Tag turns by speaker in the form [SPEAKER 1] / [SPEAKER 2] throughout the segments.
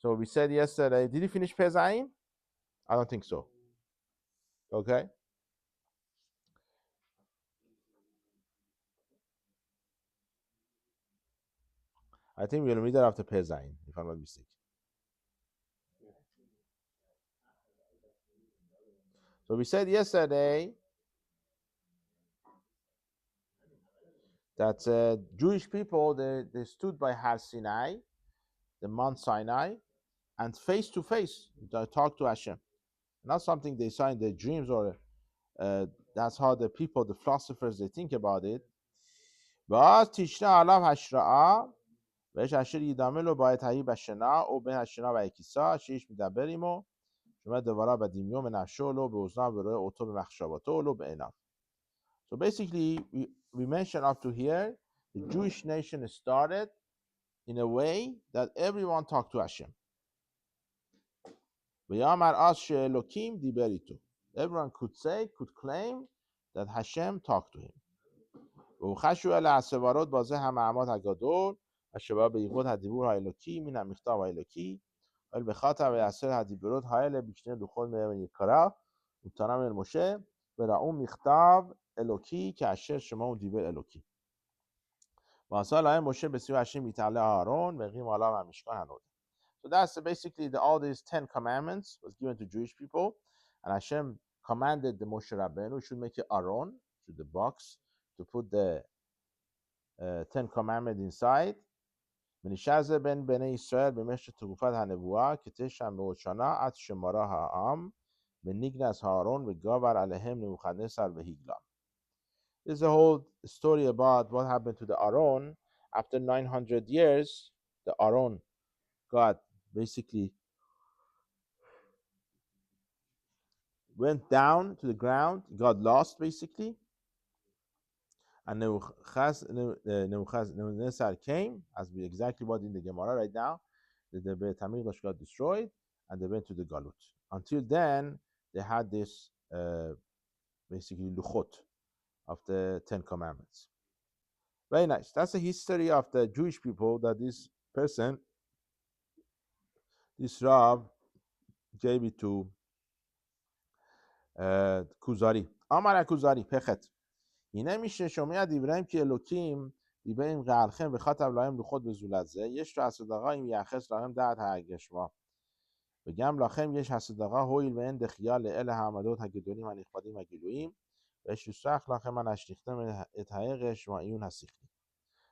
[SPEAKER 1] So we said yesterday, did you finish Pezain? I don't think so. Okay. I think we're going to read that after Pezain, if I'm not mistaken. So we said yesterday that Jewish people, they stood by Har Sinai, the Mount Sinai, and face to face, they talked to Hashem. Not something they saw in their dreams, or that's how the people, the philosophers, they think about it. باز تیشنا علاف هشرعا بهش هشر یدامه لو باید هایی بشنا او به هشنا و یکیسا شیش میدبریم و شما دوباره به دیمیوم نفشو لو به وزنا به روی اوتو به مخشاباتو لو به ایناف. So basically, we mentioned up to here, the Jewish nation started in a way that everyone talked to Hashem. Everyone could say, could claim that Hashem talked to him. وخشوا إلى عصبارات بازه هم اعماد هگادول الشباب بيقود هديبور هايلوكي من المختار هايلوكي والبخاطر ويأثر هديبورات هايل بيشتنه دخول من يكرا وطانا من المشه برعون مختار الوكي كأشر شما وديبر الوكي وأصال های مشه بسیار هشم بیتعله آرون وقیم والا و مشکان هنود. So that's basically all these 10 commandments was given to Jewish people, and Hashem commanded the Moshe Rabbeinu should make an Aron, to the box, to put the 10 commandments inside. ונשאר בין בני ישראל במשך תקופת הנבואה כ900 שנה עד שמרה העם ונגנז הארון וגבר עליהם נבוכדנצר והגלה. There's a whole story about what happened to the Aron. After 900 years, the Aron got basically went down to the ground, got lost basically. And Nebuchadnezzar came, as we exactly what in the Gemara right now, the Beit HaMikdash got destroyed, and they went to the Galut. Until then, they had this basically luchot of the 10 commandments. Very nice. That's the history of the Jewish people that this person, this Rav, gave it to Kuzari. Amar Kuzari, Pechet. اینه میشه شما دیبرایم که الوکیم دیبرایم قلخم به خاطر لایم لخود به زولزه یش تو حسدقا این یخص لایم دعت هرگشما بگم لاخم یش حسدقا هویل و اند خیال ال حمدوت هگدونیم من اخبادیم هگلویم و اش رسخ لاخم من اشتیختم اتحقش و ایون هستیختی.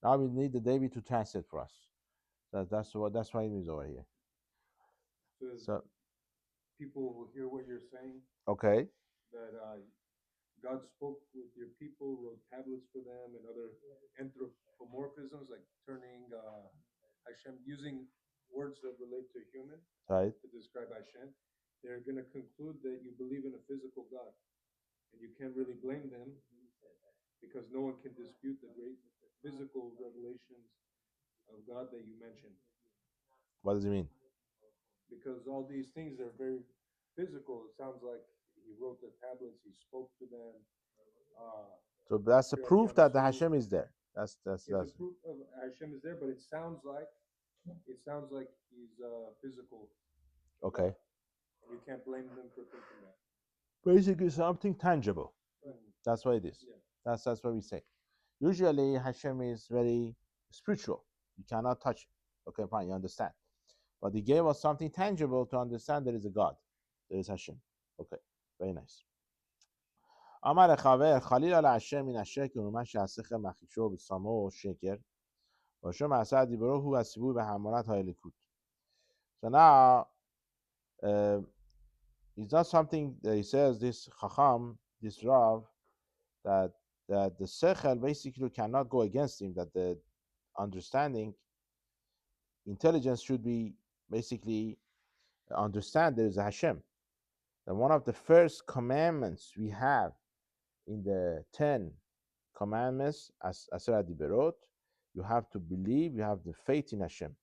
[SPEAKER 1] Now we need the David to translate for us. That's why it is over here. So
[SPEAKER 2] people will hear what you're saying.
[SPEAKER 1] Okay.
[SPEAKER 2] That God spoke with your people, wrote tablets for them, and other anthropomorphisms, like turning Hashem, using words that relate to human,
[SPEAKER 1] right,
[SPEAKER 2] to describe Hashem. They're going to conclude that you believe in a physical God. And you can't really blame them because no one can dispute the great physical revelations of God that you mentioned.
[SPEAKER 1] What does it mean?
[SPEAKER 2] Because all these things are very physical. It sounds like he wrote the tablets, he spoke to them.
[SPEAKER 1] So that's the proof that the Hashem is there. That's
[SPEAKER 2] the proof of Hashem is there, but it sounds like he's physical.
[SPEAKER 1] Okay.
[SPEAKER 2] You can't blame them for thinking that.
[SPEAKER 1] Basically, something tangible. That's what it is. Yeah. That's what we say. Usually, Hashem is very spiritual. You cannot touch it. Okay, fine, you understand. But he gave us something tangible to understand there is a God. There is Hashem. Okay, very nice. امر خاور خلیل علی عشه من عشه که اومد شخصخ مخیشو به سامو و شکر باشو مسعد دیبرو هو اسیبو به همانت های لکود. So now it's not something that he says, this Chacham, this Rav, that the Sechel basically cannot go against him, that the understanding, intelligence should be basically understand there is a Hashem. That one of the first commandments we have in the 10 commandments, as Asera Diberot, you have to believe, you have the faith in Hashem.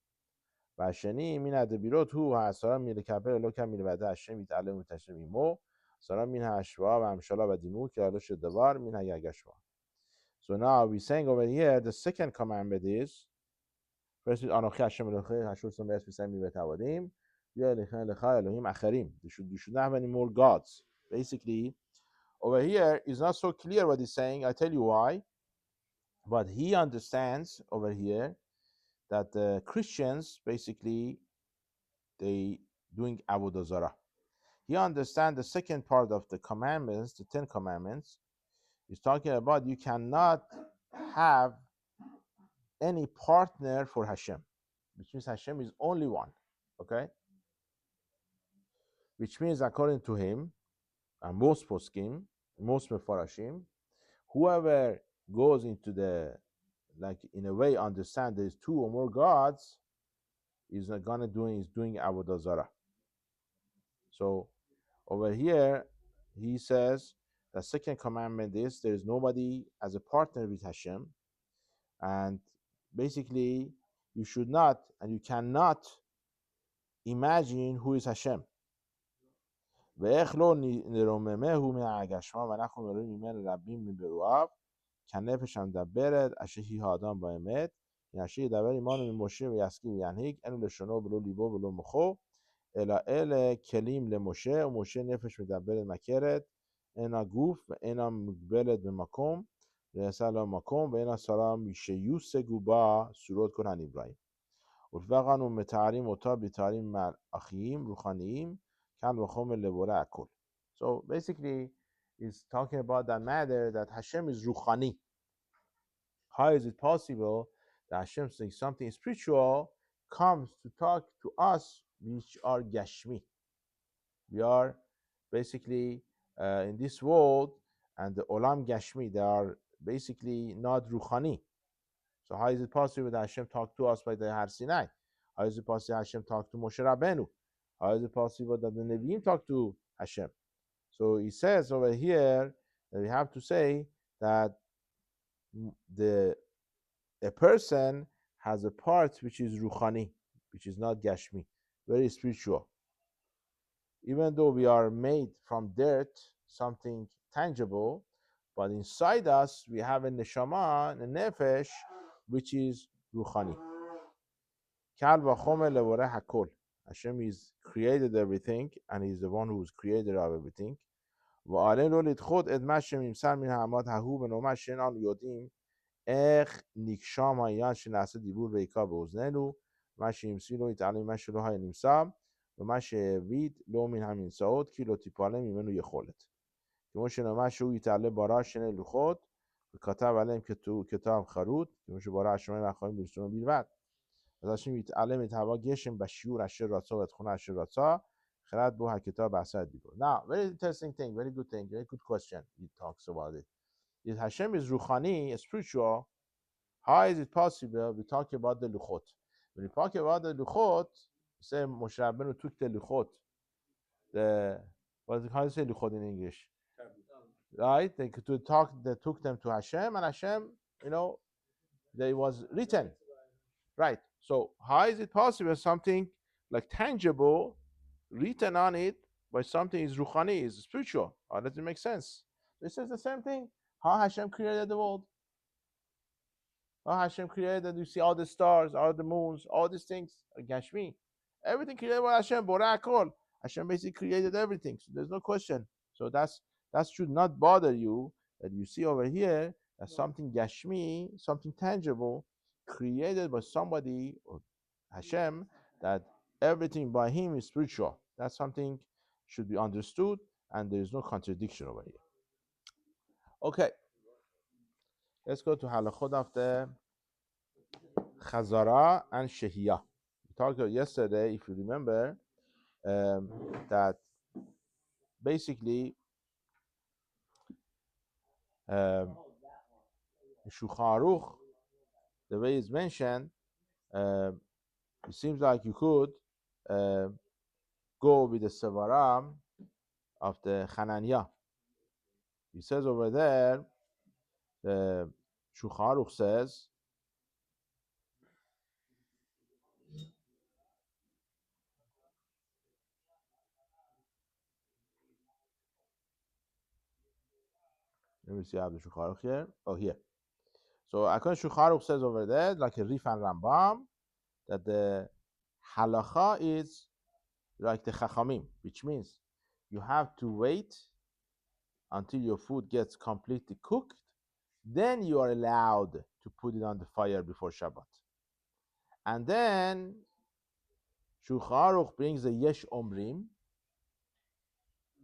[SPEAKER 1] והשני מן הדבירות הוא העשרה מלקבל אלו כמלבד השם יתעלם ותשם עמו עשרה מן ההשוואה והמשלה והדימות כי עלו שדבר מן היגשווה. So now we're saying over here the second commandment is First is Anochi Hashem Elochei, Hashur Sam Be'ez B'Sayim B'Tavadim, Ye'elecha Elecha Elohim Acharim. You should not have any more gods. Basically, over here is not so clear what he's saying. I tell you why. But he understands over here that the Christians basically they doing avodah zarah. He understands the second part of the commandments, the 10 commandments. He's talking about you cannot have any partner for Hashem, which means Hashem is only one. Okay, which means according to him and most poskim, most mefarashim, whoever goes into the like in a way understand there's two or more gods is not gonna doing is doing avodah zarah. So over here he says the second commandment is there is nobody as a partner with Hashem, and basically you should not and you cannot imagine who is Hashem. ואיך לא נרוממהו מהגשמה ואנחנו נראים ממנו רבים מברואיו כנפש המדברת אשר היא האדם באמת אשר ידבר עמנו ממשה וישכיל וינהיג אין לשונו ולא ליבו ולא מוחו אלא אלה כלים למשה ומשה נפש מדברת מכרת אין הגוף ואינה מוגבלת במקום ויעשה לו מקום ואין השרה שיושגו בה סורות כל הנבראים ולפיכך אנו מתארים אותה בתארים מלאכיים רוחניים כאן וחומר לבורא הכל. So basically he's talking about that matter that Hashem is ruchani. How is it possible that Hashem saying something spiritual comes to talk to us which are gashmi? We are basically in this world and the olam gashmi, they are basically not ruchani. So how is it possible that Hashem talked to us by the Har Sinai? How is it possible that Hashem talked to Moshe Rabbeinu? How is it possible that the Nevi'im talk to Hashem? So he says over here that we have to say that a person has a part which is ruchani, which is not gashmi, very spiritual. Even though we are made from dirt, something tangible, but inside us we have a neshama, a nefesh, which is ruchani. Kal v'chomer levoreh hakol. Hashem is created everything, and He's the one who's creator of everything. ועלינו לדחות את מה שנמסר מן העמד ההוא ונאמר שאיננו יודעים איך נקשם העניין שנעשה דיבור בעיקר באוזנינו, מה שהמסילו יתעלם מה שלא היה נמסר, ומה שהביט לא מן הממצאות, כי לא תיפעלם ממנו יכולת. כמו שנאמר שהוא יתעלה ברא שני לוחות, וכתב עליהם כתב חרוט, כמו שברא השמיים והאחרים ברצונו בלבד. אז השם יתעלם את הווה גשם בשיעור אשר רצה והתכונה אשר רצה, חרד בו הכתב בעשה דיבור. Now, very interesting thing, very good thing, very good question. He talks about it. If Hashem is ruchani, spiritual, how is it possible we talk about the luchot? When we talk about the luchot, say Moshe Rabbeinu took the luchot. How do you say luchot in English? Right? They took them to Hashem, and Hashem, they was written. Right. So how is it possible something like tangible written on it by something is ruchani, is spiritual? How does it make sense? This is the same thing. How Hashem created the world. How Hashem created, you see all the stars, all the moons, all these things, Gashmi. Everything created by Hashem, Borah Kol. Hashem basically created everything. So there's no question. So that should not bother you that you see over here that something Gashmi, something tangible, created by somebody or Hashem, that everything by him is spiritual. That's something should be understood, and there is no contradiction over here. Okay, let's go to halachot of the Chazara and Shehiyah. We talked about yesterday, if you remember, that basically Shulchan Aruch, the way it's mentioned, it seems like you could go with the Sevaram of the Hananiah. He says over there, the Shulchan Aruch says, let me see, I have the Shulchan Aruch here. Oh, here. So according to Shulchan Aruch says over there, like a Rif and Rambam, that the halacha is like the chachamim, which means you have to wait until your food gets completely cooked, then you are allowed to put it on the fire before Shabbat. And then Shulchan Aruch brings the Yesh Omrim.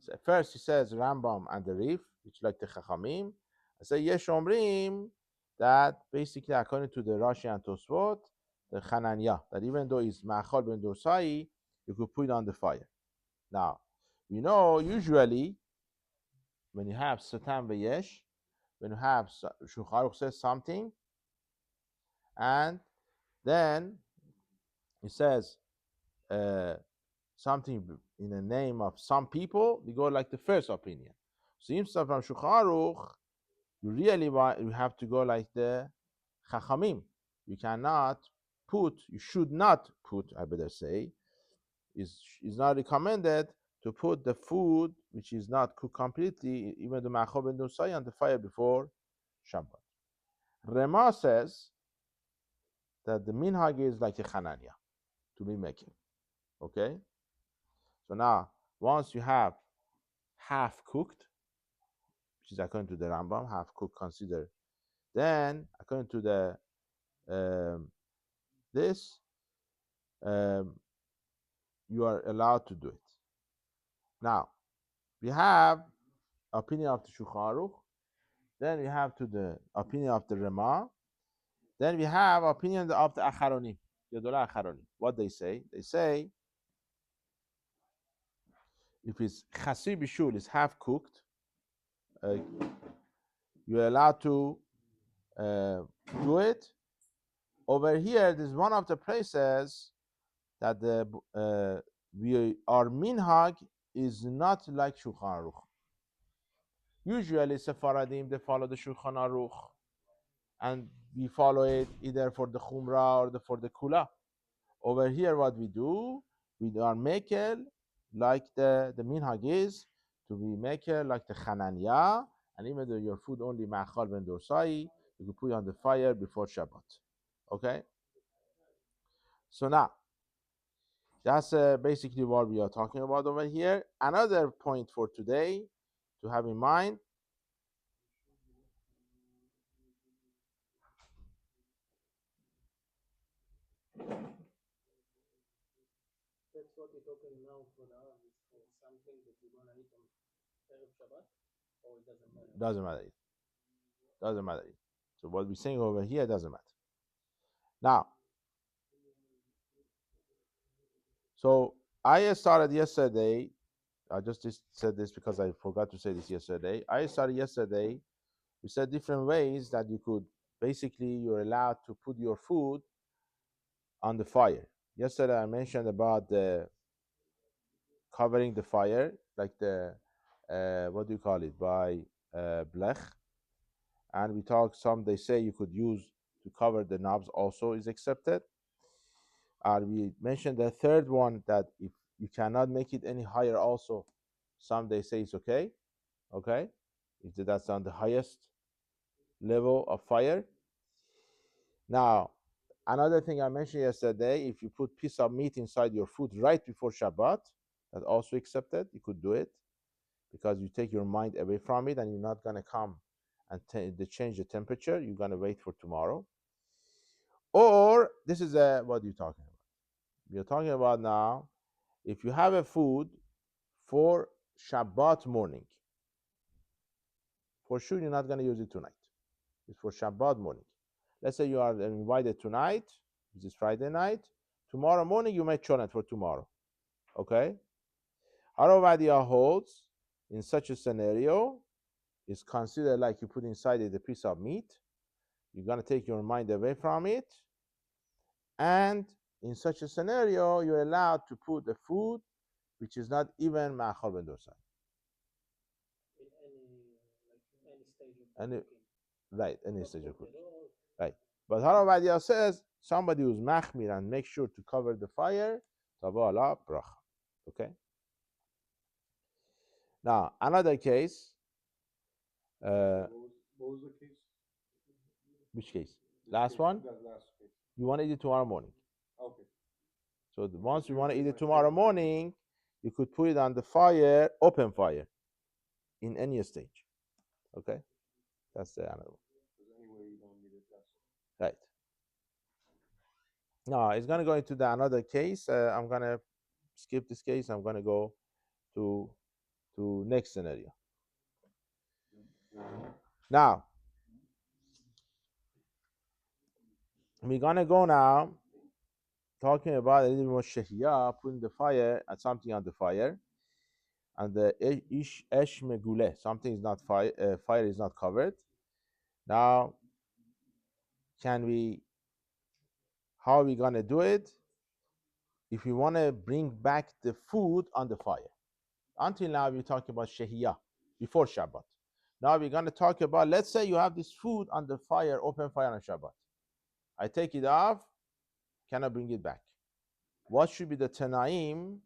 [SPEAKER 1] So first he says Rambam and the Rif, which like the Chachamim. I say Yesh Omrim, that basically according to the Rashi and Tosfot, the Chananya, that even though it's Ma'achal ben Dorsai, you could put it on the fire. Now, we know usually when you have Satan V'yesh, when you have Shulchan Aruch says something, and then he says something in the name of some people, we go like the first opinion. So instead from Shulchan Aruch, you have to go like the Chachamim. You cannot put, you should not put, I better say, is not recommended to put the food which is not cooked completely, even the Ma'achol ben Dusai, on the fire before Shabbat. Rema says that the minhag is like a Chananya, to be making. Okay? So now, once you have half cooked, which is according to the Rambam, half cooked considered, then according to the this, you are allowed to do it. Now, we have opinion of the Shulchan Aruch, then we have to the opinion of the Rema, then we have opinion of the Acharonim, Yodola Acharonim. What they say? They say if it's Chasir Bishul, is half cooked, you're allowed to do it. Over here, there's one of the places that the our minhag is not like Shulchan Aruch. Usually, Sephardim, they follow the Shulchan Aruch, and we follow it either for the Chumrah or for the Kula. Over here, what we do, we are makel like the minhag is to be makel like the Chananya, and even though your food only ma'achal ben dorsai, you can put it on the fire before Shabbat. Okay? So now, that's basically what we are talking about over here. Another point for today to have in mind.
[SPEAKER 3] That's what we're talking now for the is for something that you're gonna eat on Erev Shabbat, or it doesn't matter?
[SPEAKER 1] Doesn't matter. Doesn't matter. So what we're saying over here doesn't matter. Now, so I started yesterday. I just said this because I forgot to say this yesterday. I started yesterday. We said different ways that you could basically you're allowed to put your food on the fire. Yesterday I mentioned about the covering the fire, like the what do you call it, by blech, and we talked some. They say you could use to cover the knobs also is accepted. We mentioned the third one that if you cannot make it any higher, also some they say it's okay. Okay, if that's on the highest level of fire. Now, another thing I mentioned yesterday, if you put piece of meat inside your food right before Shabbat, that's also accepted. You could do it because you take your mind away from it and you're not going to come and change the temperature. You're going to wait for tomorrow. Or this is what you're talking about. You're talking about now, if you have a food for Shabbat morning, for sure you're not going to use it tonight. It's for Shabbat morning. Let's say you are invited tonight, which is Friday night. Tomorrow morning, you may chon it for tomorrow. Okay? Haravadia holds in such a scenario is considered like you put inside it a piece of meat. You're going to take your mind away from it. And in such a scenario, you're allowed to put the food which is not even ma'achal ben dorsai.
[SPEAKER 3] In any stage of cooking.
[SPEAKER 1] Right, any stage of cooking. Right. But Haravadia says somebody who's machmir and make sure to cover the fire, tavala bracha. Okay. Now another case.
[SPEAKER 2] What was the case?
[SPEAKER 1] Which case? Last one.
[SPEAKER 2] That last case.
[SPEAKER 1] You want to eat it tomorrow morning.
[SPEAKER 2] Okay.
[SPEAKER 1] So once you want to eat it tomorrow morning, you could put it on the fire, open fire, in any stage. Okay, that's the another one.
[SPEAKER 2] Because anyway, you don't need it.
[SPEAKER 1] Right. Now it's gonna go into the another case. I'm gonna skip this case. I'm gonna go to next scenario. Now we're gonna go now talking about a little more shehiyah, putting the fire and something on the fire, and the esh megule, something is not fire, fire is not covered. Now, can we? How are we gonna do it? If we want to bring back the food on the fire. Until now, we're talking about shehiyah before Shabbat. Now we're gonna talk about. Let's say you have this food on the fire, open fire on Shabbat. I take it off. Can I bring it back? What should be the tanaim?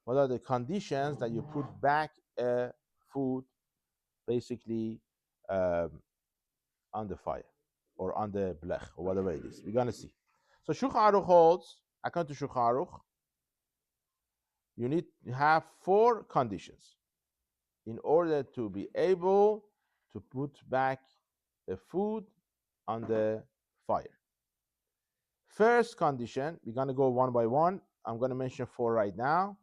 [SPEAKER 1] What are the conditions that you put back a food basically um, on the fire or on the blech or whatever it is? We're gonna see. So Shulchan Aruch holds, according to Shulchan Aruch, you need to have 4 conditions in order to be able to put back the food on the fire. First condition, we're gonna go one by one. I'm gonna mention 4 right now.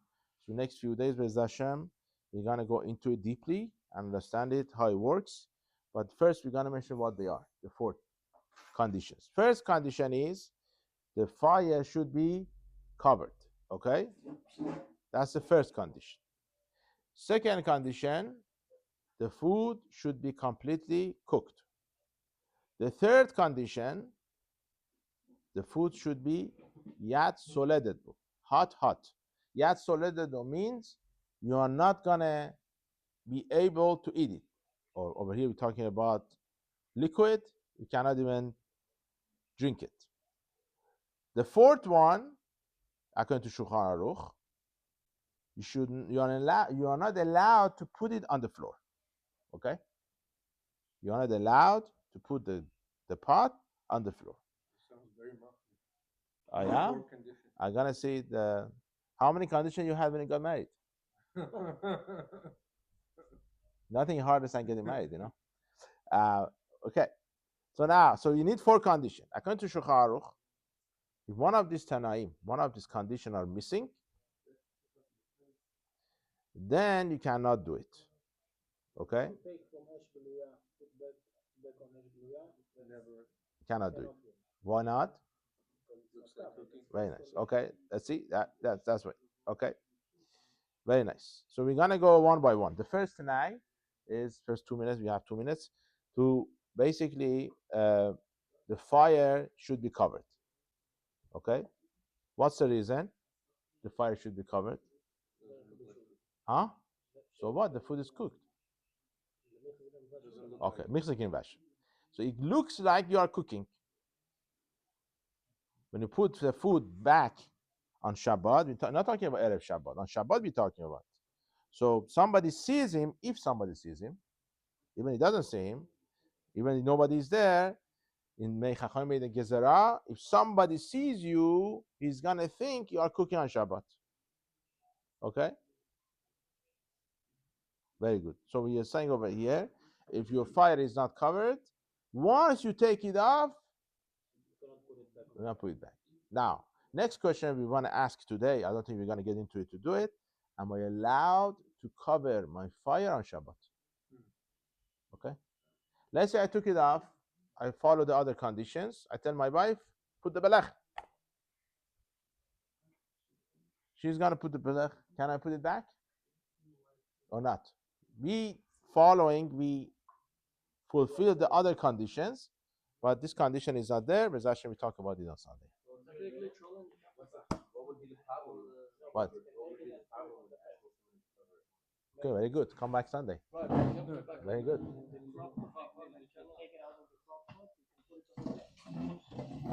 [SPEAKER 1] So next few days, Bez Hashem, we're gonna go into it deeply and understand it, how it works. But first, we're gonna mention what they are, the 4 conditions. First condition is the fire should be covered. Okay, that's the first condition. Second condition, the food should be completely cooked. The third condition, the food should be yad solededo, hot. Yad solededo means you are not gonna be able to eat it. Or over here we're talking about liquid, you cannot even drink it. The fourth one, according to Shulchan Aruch, you are not allowed to put it on the floor. Okay? You are not allowed to put the pot on the floor.
[SPEAKER 2] Sounds very much.
[SPEAKER 1] Oh yeah? I'm gonna say how many conditions you had when you got married? Nothing harder than getting married, you know. Okay. So you need 4 conditions. According to Shulchan Aruch, if one of these tanaim, one of these conditions are missing, then you cannot do it. Okay?
[SPEAKER 3] Take from ash beluya, put back on ash beluya.
[SPEAKER 2] Never.
[SPEAKER 1] You cannot do it. Why not?
[SPEAKER 2] Looks like cooking.
[SPEAKER 1] Very nice. Okay. Let's see. That's right. Okay. Very nice. So we're gonna go one by one. The first tonight is first 2 minutes. We have 2 minutes to basically the fire should be covered. Okay. What's the reason the fire should be covered? Huh? So what? The food is cooked. Okay. Mixing bash. So it looks like you are cooking. When you put the food back on Shabbat, we're not talking about Erev Shabbat. On Shabbat, we're talking about. So somebody sees him, if somebody sees him, even if he doesn't see him, even if nobody's there, in Meichachon made a Gezerah, if somebody sees you, he's gonna think you are cooking on Shabbat. Okay? Very good. So we are saying over here, if your fire is not covered, once you take it off, we're gonna put it back. Now, next question we want to ask today, I don't think we're gonna get into it to do it. Am I allowed to cover my fire on Shabbat? Okay? Let's say I took it off, I follow the other conditions, I tell my wife, put the belach. She's gonna put the belach. Can I put it back? Or not? We fulfill the other conditions, but this condition is not there. But actually we talk about it on Sunday. What? Okay, very good. Come back Sunday. Very good.